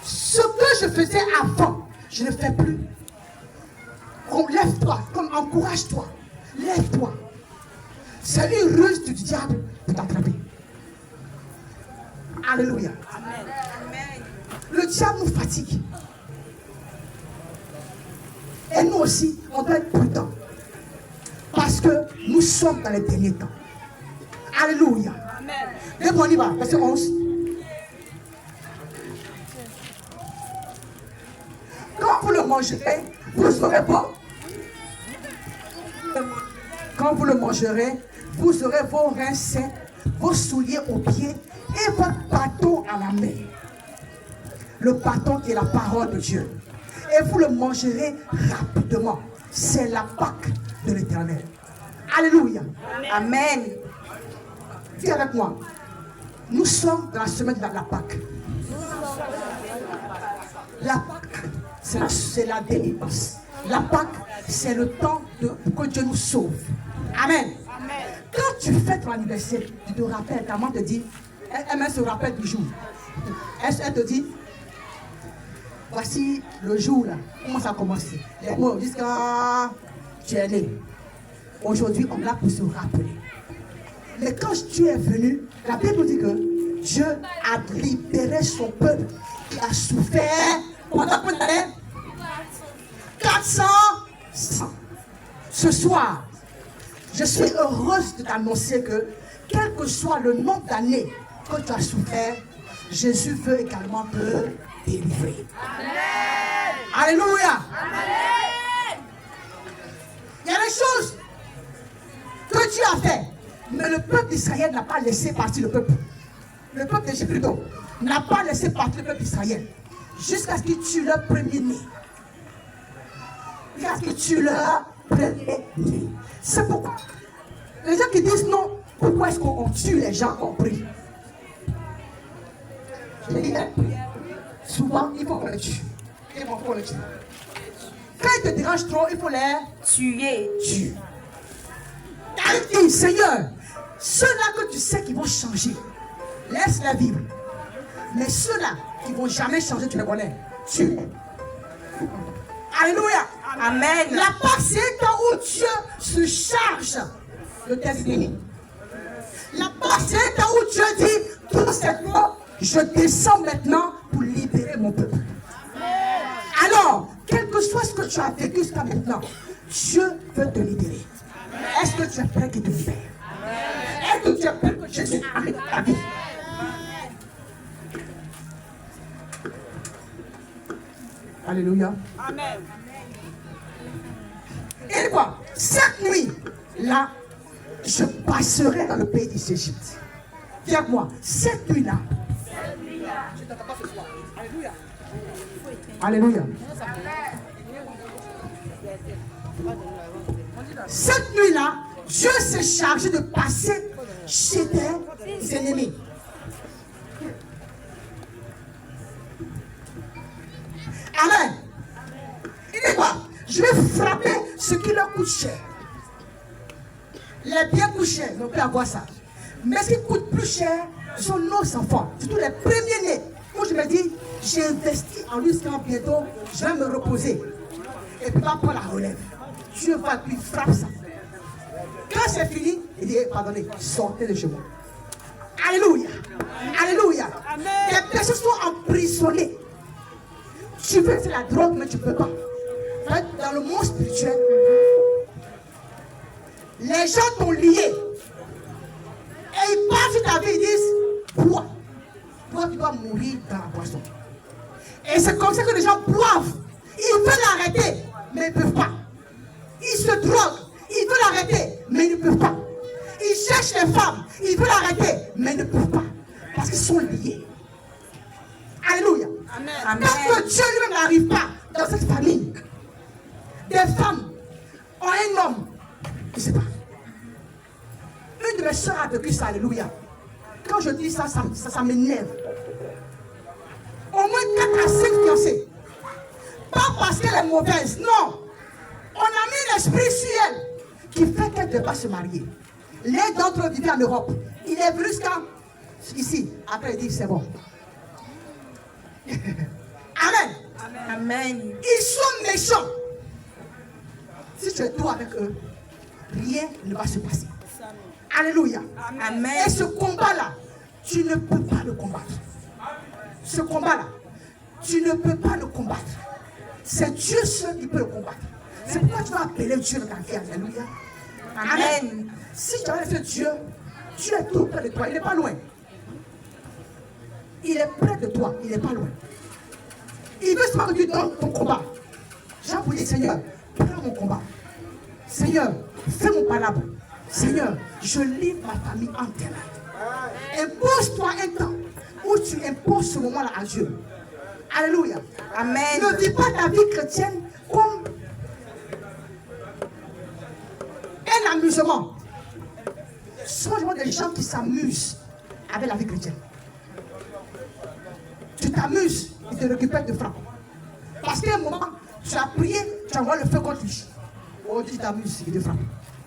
Ce que je faisais avant, je ne fais plus. Lève-toi, comme encourage-toi. Lève-toi. C'est une ruse du diable pour t'attraper. Alléluia. Amen. Le diable nous fatigue. Et nous aussi, on doit être prudents. Parce que nous sommes dans les derniers temps. Alléluia. Amen. Et bon, on y va. Verset 11. Quand vous le mangerez, vous serez bon. Quand vous le mangerez, vous aurez vos reins secs, vos souliers aux pieds et votre bâton à la main. Le bâton qui est la parole de Dieu. Et vous le mangerez rapidement. C'est la Pâque de l'Éternel. Alléluia. Amen. Dis avec moi. Nous sommes dans la semaine de la Pâque. La Pâque, c'est la délivrance. La Pâque, c'est le temps que Dieu nous sauve. Amen. Amen. Quand tu fais ton anniversaire, tu te rappelles, ta maman te dit, elle se rappelle du jour. Elle te dit, voici le jour là, comment ça a commencé. Les mots disent que tu es né. Aujourd'hui, on est là pour se rappeler. Mais quand Dieu est venu, la Bible dit que Dieu a libéré son peuple qui a souffert pendant combien d'années? 400 ans. Ce soir, je suis heureuse de t'annoncer que quel que soit le nombre d'années que tu as souffert, Jésus veut également te délivrer. Amen. Alléluia. Amen. Il y a des choses que Dieu a fait, mais le peuple d'Israël n'a pas laissé partir le peuple. Le peuple d'Égypte plutôt n'a pas laissé partir le peuple d'Israël jusqu'à ce qu'il tue leur premier-né. Jusqu'à ce qu'il tue leur premier-né. C'est pourquoi les gens qui disent non, pourquoi est-ce qu'on tue les gens qu'on prie? Je dis, souvent, il faut qu'on les tue. Il faut qu'on les tue. Quand ils te dérangent trop, il faut les tuer. Il dit, Seigneur, ceux-là que tu sais qui vont changer, laisse-les vivre. Mais ceux-là qui ne vont jamais changer, tu les connais. Tue. Alléluia. Amen. La Pâque, c'est un temps où Dieu se charge de tes ennemis. La Pâque, c'est un temps où Dieu dit, tout c'est toi, je descends maintenant pour libérer mon peuple. Alors, quel que soit ce que tu as vécu jusqu'à maintenant, Dieu veut te libérer. Est-ce que tu es prêt qu'il te libère? Est-ce que tu es prêt que Jésus arrive à ta vie? Alléluia. Amen. Et quoi? Cette nuit, là, je passerai dans le pays d'Égypte. Dis avec moi, cette nuit-là. Je ne t'entends pas ce soir. Alléluia. Alléluia. Cette nuit-là, Dieu s'est chargé de passer chez tes ennemis. Amen. Il dit quoi? Je vais frapper ce qui leur coûte cher. Les biens coûtent cher, on peut avoir ça. Mais ce qui coûte plus cher, ce sont nos enfants, surtout les premiers-nés. Moi je me dis, j'ai investi en lui jusqu'à bientôt, je vais me reposer. Et puis pas prendre la relève. Dieu va lui frapper ça. Quand c'est fini, il dit, pardonnez, sortez de chez moi. Alléluia. Alléluia. Les personnes sont emprisonnées. Tu veux faire la drogue, mais tu ne peux pas. Dans le monde spirituel, les gens t'ont lié. Et ils partent sur ta vie, ils disent, bois. Toi, tu dois mourir dans la boisson. Et c'est comme ça que les gens boivent. Ils veulent l'arrêter, mais ils ne peuvent pas. Ils se droguent, ils veulent l'arrêter, mais ils ne peuvent pas. Ils cherchent les femmes, ils veulent l'arrêter, mais ils ne peuvent pas. Parce qu'ils sont liés. Alléluia. Amen. Parce que Dieu lui-même n'arrive pas dans cette famille. Des femmes ont un homme, je ne sais pas. Une de mes soeurs a vécu ça, alléluia. Quand je dis ça, ça m'énerve. Au moins 4 à 5 fiancées. Pas parce qu'elle est mauvaise, non. On a mis l'esprit sur elle qui fait qu'elle ne peut pas se marier. L'un d'entre eux vivait en Europe. Il est venu jusqu'à ici. Après, il dit c'est bon. Amen. Ils sont méchants. Si tu es toi avec eux, rien ne va se passer. Alléluia. Amen. Et ce combat-là, tu ne peux pas le combattre. Ce combat-là, tu ne peux pas le combattre. C'est Dieu seul qui peut le combattre. C'est pourquoi tu vas appeler Dieu dans ta vie. Alléluia. Amen. Si tu as fait Dieu, Dieu est tout près de toi. Il n'est pas loin. Il est près de toi. Il n'est pas loin. Il veut seulement que tu donnes ton combat. Jean vous dit, Seigneur, prends mon combat. Seigneur, fais mon palabre. Seigneur, je livre ma famille en tes mains. Impose-toi un temps où tu imposes ce moment-là à Dieu. Alléluia. Amen. Ne vis pas ta vie chrétienne comme un amusement. Ce sont des gens qui s'amusent avec la vie chrétienne. Tu t'amuses, ils te récupèrent de frappe. Parce qu'à un moment, tu as prié, tu envoies le feu contre lui. Oh, tu t'amuses, il te frappe.